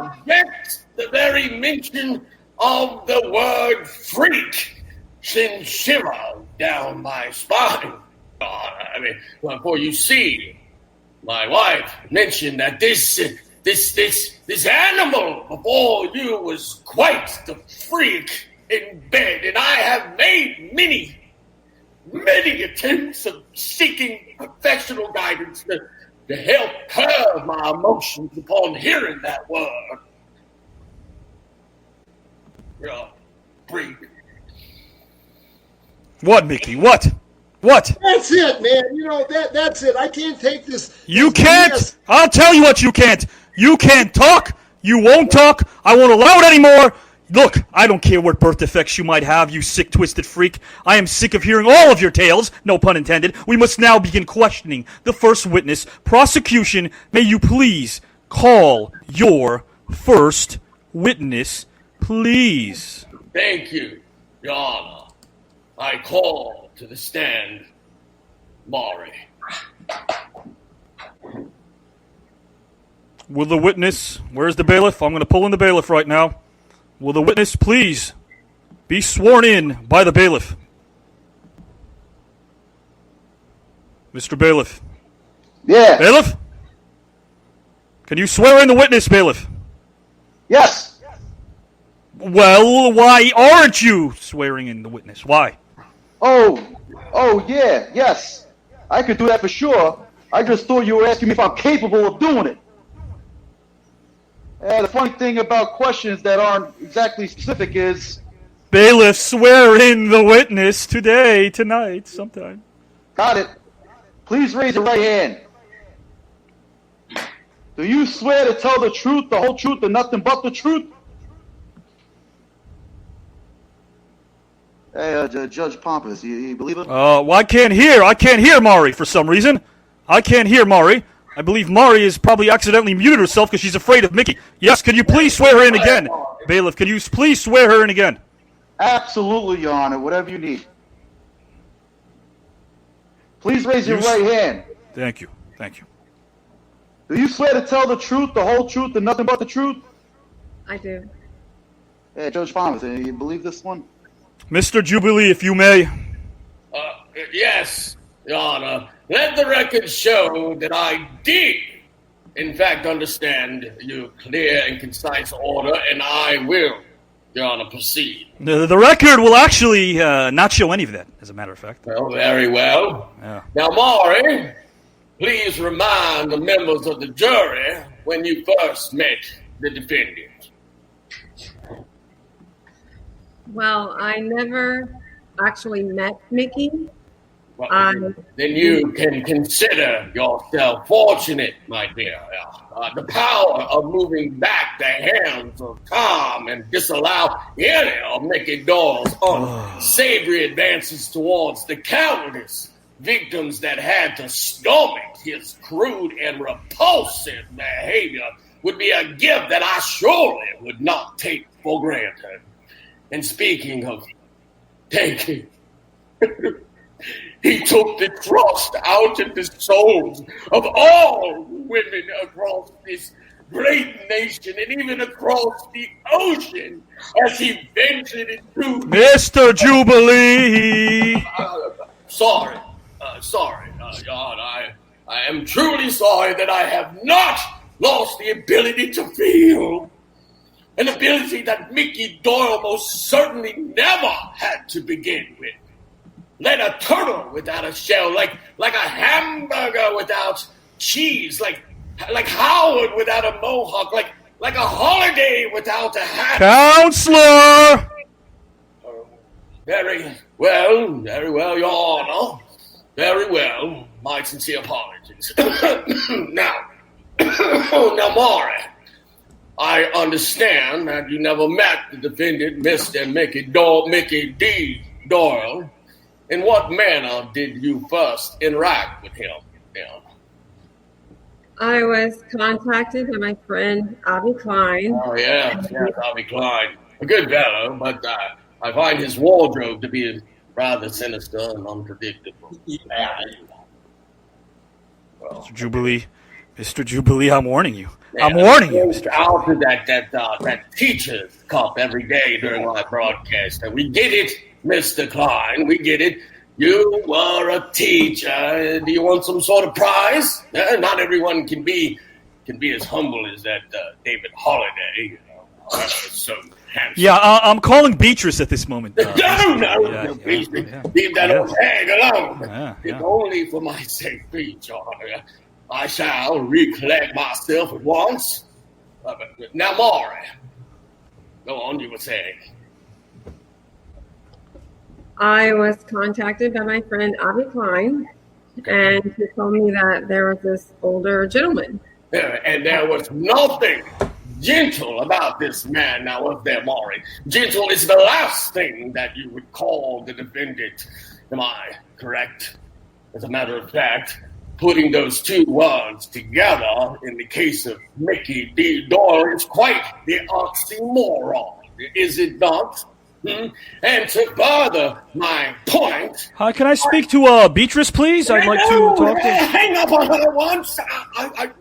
object the very mention of the word freak sends shiver down my spine. For you see, my wife mentioned that this animal before you was quite the freak in bed, and I have made many attempts of seeking professional guidance to help curb my emotions upon hearing that word. Freak. What, Mickey? What? That's it, man. That's it. I can't take this. You can't. BS. I'll tell you what you can't. You can't talk. You won't talk. I won't allow it anymore. Look, I don't care what birth defects you might have, you sick, twisted freak. I am sick of hearing all of your tales. No pun intended. We must now begin questioning the first witness. Prosecution, may you please call your first witness, please. Thank you, Your Honor. I call to the stand, Maury. Will the witness, where's the bailiff? I'm going to pull in the bailiff right now. Will the witness please be sworn in by the bailiff? Mr. Bailiff. Yeah. Bailiff? Can you swear in the witness, bailiff? Yes. Well, why aren't you swearing in the witness? Why? Oh, yeah, yes. I could do that for sure. I just thought you were asking me if I'm capable of doing it. The funny thing about questions that aren't exactly specific is... Bailiff, swear in the witness today, tonight, sometime. Got it. Please raise your right hand. Do you swear to tell the truth, the whole truth, and nothing but the truth? Hey, Judge Pompous, you believe it? Well, I can't hear Maury for some reason. I can't hear Maury. I believe Maury has probably accidentally muted herself because she's afraid of Mickey. Yes, can you please swear her in again? Bailiff, can you please swear her in again? Absolutely, Your Honor, whatever you need. Please raise your right hand. Thank you. Do you swear to tell the truth, the whole truth, and nothing but the truth? I do. Hey, Judge Pompous, you believe this one? Mr. Jubilee, if you may. Yes, Your Honor. Let the record show that I did, in fact, understand your clear and concise order, and I will, Your Honor, proceed. The record will actually not show any of that, as a matter of fact. Well, very well. Yeah. Now, Maury, please remind the members of the jury when you first met the defendant. Well, I never actually met Mickey. Well, then you can consider yourself fortunate, my dear. The power of moving back the hands of time and disallow any of Mickey Doyle's unsavory advances towards the countless victims that had to stomach his crude and repulsive behavior would be a gift that I surely would not take for granted. And speaking of taking, he took the trust out of the souls of all women across this great nation and even across the ocean as he ventured into... Mr. Jubilee! Sorry, God, I am truly sorry that I have not lost the ability to feel. An ability that Mickey Doyle most certainly never had to begin with. Like a turtle without a shell, like a hamburger without cheese, like Howard without a mohawk, like a holiday without a hat. Counselor! Very well, Your Honor. Very well. My sincere apologies. Now, Maury, I understand that you never met the defendant, Mr. Mickey D. Doyle. In what manner did you first interact with him? I was contacted by my friend, Avi Klein. Oh, yes, Avi Klein. A good fellow, but I find his wardrobe to be rather sinister and unpredictable. Mr. Jubilee, I'm warning you. I'm warning you. Goes out to that teacher's cup every day during my broadcast. And we get it, Mr. Klein. We get it. You were a teacher. Do you want some sort of prize? Not everyone can be as humble as that David Holliday. You know, so handsome. Yeah, I'm calling Beatrice at this moment. No, please, leave that old hag alone. If only for my sake, please, Your Honor. I shall recollect myself at once. Now, Maury, go on, you were saying. I was contacted by my friend Avi Klein, and he told me that there was this older gentleman. And there was nothing gentle about this man, now was there, Maury? Gentle is the last thing that you would call the defendant. Am I correct? As a matter of fact, putting those two words together in the case of Mickey D. Doyle is quite the oxymoron, is it not? And to further my point... Can I speak to Beatrice, please? I'd like to talk to... Hang up on her once. I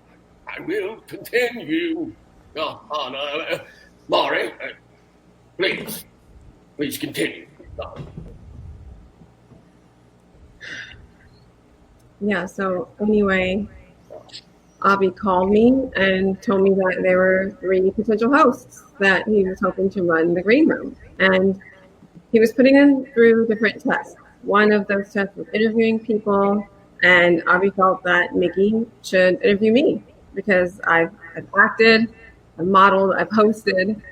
will continue. Your Honor. Maury, please continue. Yeah, so anyway, Avi called me and told me that there were 3 potential hosts that he was hoping to run the green room. And he was putting them through different tests. One of those tests was interviewing people, and Avi felt that Mickey should interview me because I've acted, I've modeled, I've hosted,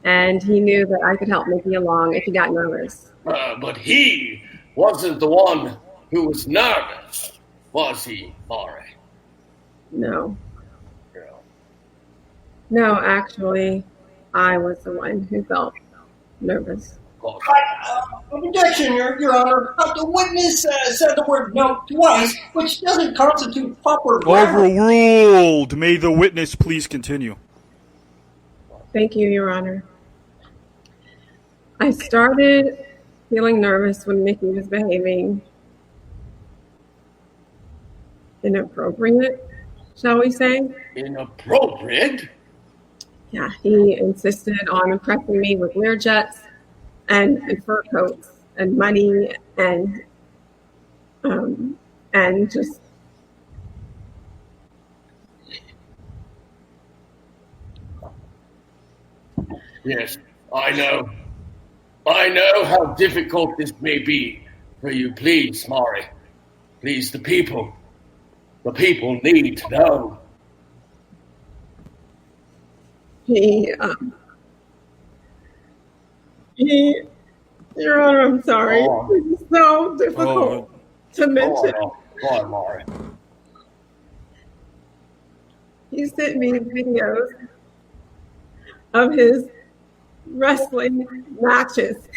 and he knew that I could help Mickey along if he got nervous. But he wasn't the one who was nervous, was he, Maury? No. No, actually, I was the one who felt nervous. Objection, Your Honor. The witness said the word no twice, which doesn't constitute proper grammar. Overruled. May the witness please continue. Thank you, Your Honor. I started feeling nervous when Mickey was behaving inappropriate, shall we say? Inappropriate? Yeah, he insisted on impressing me with Learjets and fur coats and money and just Yes, I know. I know how difficult this may be for you. Please, Maury. Please, the people need to know. Your Honor, I'm sorry. It's so difficult to mention. Go on, Maury. He sent me videos of his wrestling matches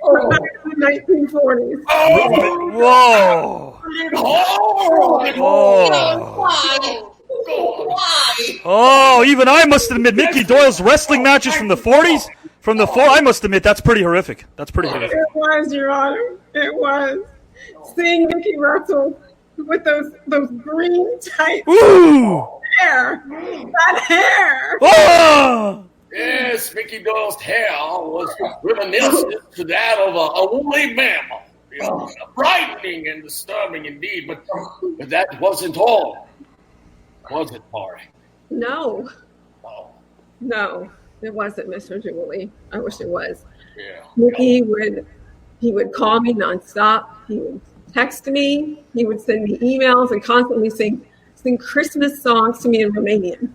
from back in the 1940s. Whoa! Oh, even I must admit, Mickey Doyle's wrestling matches from the 40s? I must admit, that's pretty horrific. That's pretty horrific. It was, Your Honor. It was. Seeing Mickey wrestle with those green tight hair. That hair. Oh! Yes, Mickey Doyle's hair was reminiscent to that of a woolly mammal. Frightening and disturbing indeed, but that wasn't all. Was it, Maury? No. Oh. No, it wasn't, Mr. Jubilee. I wish it was. Yeah. Mickey would call me nonstop. He would text me. He would send me emails and constantly sing Christmas songs to me in Romanian.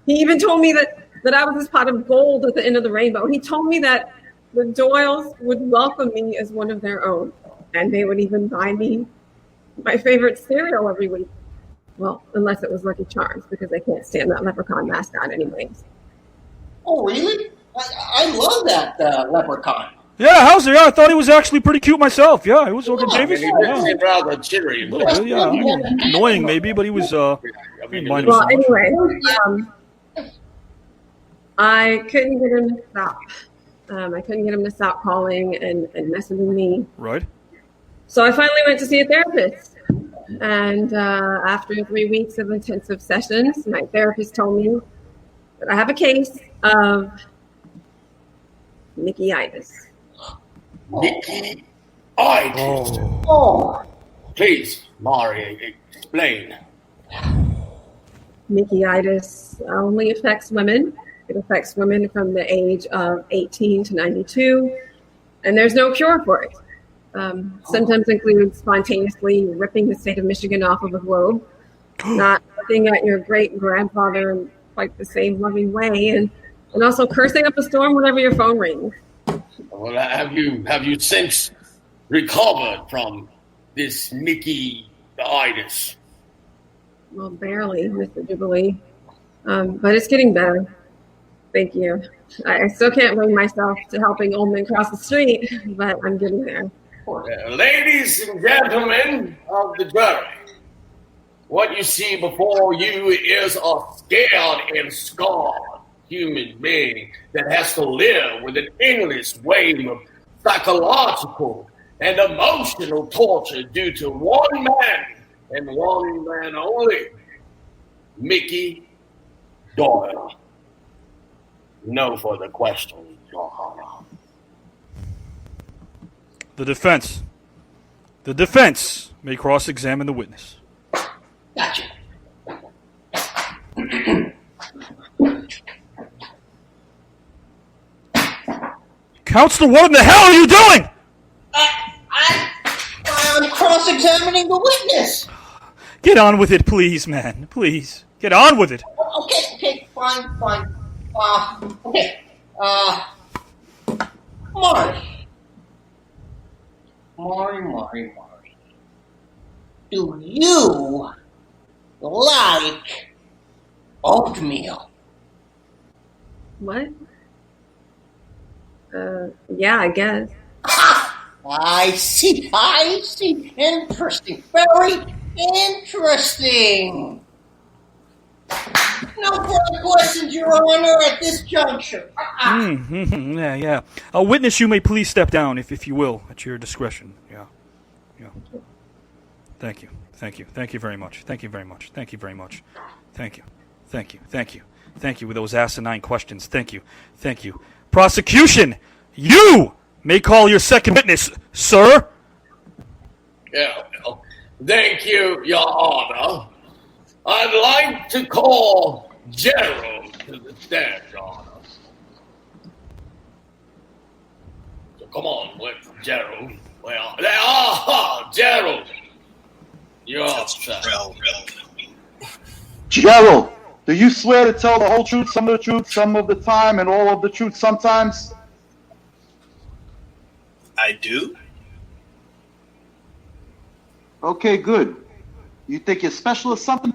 He even told me that I was this pot of gold at the end of the rainbow. He told me that the Doyles would welcome me as one of their own, and they would even buy me my favorite cereal every week. Well, unless it was Lucky Charms, because I can't stand that leprechaun mascot anyways. Oh, really? I love that leprechaun. Yeah, how's he? Yeah, I thought he was actually pretty cute myself. Yeah, it was okay, Davis. He did seem rather cheery. Yeah, annoying maybe, but he was. Well, anyway, I couldn't get him to stop. I couldn't get him to stop calling and messaging me. Right. So I finally went to see a therapist. And after 3 weeks of intensive sessions, my therapist told me But I have a case of Mickey-itis. Mickey-itis. Oh, Please, Mari, explain. Mickey-itis only affects women. It affects women from the age of 18 to 92, and there's no cure for it. Symptoms include spontaneously ripping the state of Michigan off of the globe, not looking at your great-grandfather in quite the same loving way, and also cursing up a storm whenever your phone rings. Well, have you since recovered from this Mickey-itis? Well, barely, Mr. Jubilee. But it's getting better. Thank you. I still can't bring myself to helping old men cross the street, but I'm getting there. Ladies and gentlemen of the jury, what you see before you is a scared and scarred human being that has to live with an endless wave of psychological and emotional torture due to one man and one man only, Mickey Doyle. No further questions, Your Honor. The defense may cross-examine the witness. gotcha. Counselor, what in the hell are you doing? I'm cross-examining the witness. Get on with it, please, man. Please. Get on with it. Okay, fine. Okay. Mari. Do you like oatmeal? What? Yeah, I guess. I see. Interesting. Very interesting. No further questions, Your Honor, at this juncture. Yeah. A witness, you may please step down, if you will, at your discretion. Yeah. Thank you very much. Thank you with those asinine questions. Thank you. Prosecution, you may call your second witness, sir. Yeah, well, thank you, Your Honor. I'd like to call Gerald to the stand, Your Honor. So come on, Gerald. Well, Gerald. You're upset. Gerald, do you swear to tell the whole truth, some of the truth, some of the time, and all of the truth sometimes? I do. Okay, good. You think you're special or something?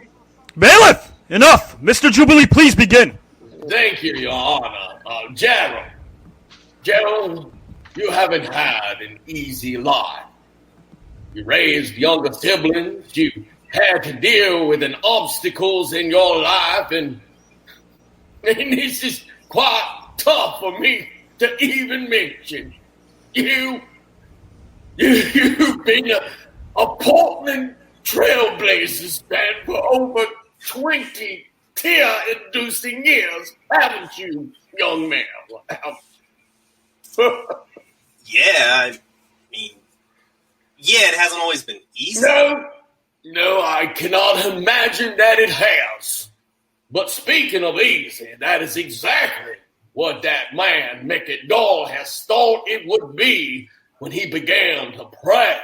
Bailiff, enough. Mr. Jubilee, please begin. Thank you, Your Honor. Gerald, you haven't had an easy life. You raised younger siblings. You had to deal with obstacles in your life, and this is quite tough for me to even mention. You've been a Portland trailblazer fan for over 20 tear-inducing years, haven't you, young man? It hasn't always been easy. No, I cannot imagine that it has. But speaking of easy, that is exactly what that man, Mickey Doyle, has thought it would be when he began to pray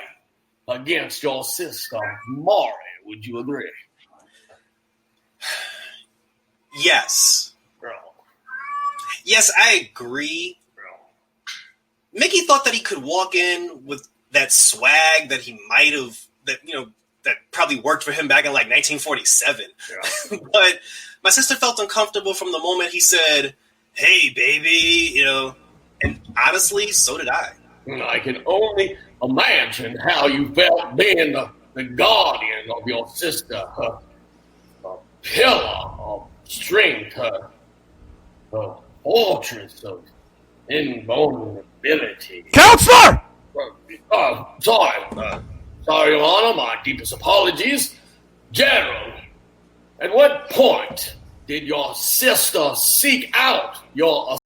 against your sister, Mari. Would you agree? Yes. Bro. Yes, I agree. Mickey thought that he could walk in with that swag that he might have, that probably worked for him back in like 1947. Yeah. But my sister felt uncomfortable from the moment he said, "Hey, baby," and honestly, so did I. I can only imagine how you felt being the guardian of your sister, her pillar of strength, her fortress of invulnerability. Counselor! Sorry, Your Honor, my deepest apologies. Gerald, at what point did your sister seek out your